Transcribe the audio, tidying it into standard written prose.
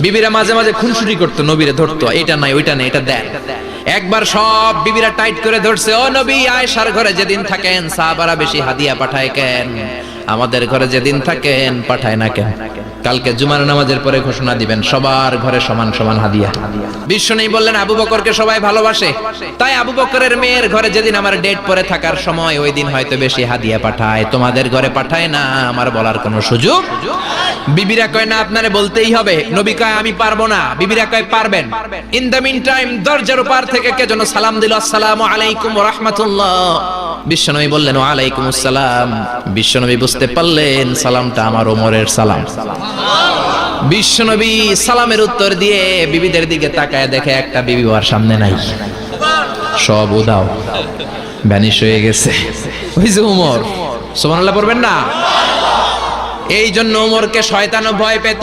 বিবিরা মাঝে মাঝে খুনসুটি করতো, নবীরে ধরতো, এটা নাই ওইটা নাই এটা দেন। একবার সব বিবিরা টাইট করে ধরছে, ও নবী, আয়েশার ঘরে যেদিন থাকেন সাহাবারা বেশি হাদিয়া পাঠায় কেন? আমাদের ঘরে যেদিন থাকেন পাঠায় না কেন? কালকে জুমার নামাজের পরে ঘোষণা দিবেন সবার ঘরে সমান সমান হাদিয়া। বিশ্বনবী বললেন আবু বকরকে সবাই ভালোবাসে, তাই আবু বকরের মেয়ের ঘরে যেদিন আমার ডেট পরে থাকার সময় ওই দিন হয়তো বেশি হাদিয়া পাঠায়, তোমাদের ঘরে পাঠায় না। আমার বলার কোনো সুযোগ? বিবিরা কয় না, আপনারে বলতেই হবে। নবী কয় আমি পারবো না, বিবিরা কয় পারবেন। ইন দ্য মিন টাইম দরজার উপর থেকে কে যেন সালাম দিল, আসসালামু আলাইকুম ওয়া রাহমাতুল্লাহ। বিশ্বনবী বললেন ওয়া আলাইকুম আসসালাম। বিশ্বনবী বুঝতে পারলেন সালামটা আমার ওমরের সালাম। বিশ্বনবী সালামের উত্তর দিয়ে বিবিদের দিকে তাকায় দেখে একটা বিবি ওর সামনে নাই, সব উদাও, ভ্যানিশ হয়ে গেছে। ওই যে ওমর, সুবহানাল্লাহ পড়বেন না? এই জন্য ওমরকে শয়তানও ভয় পেত।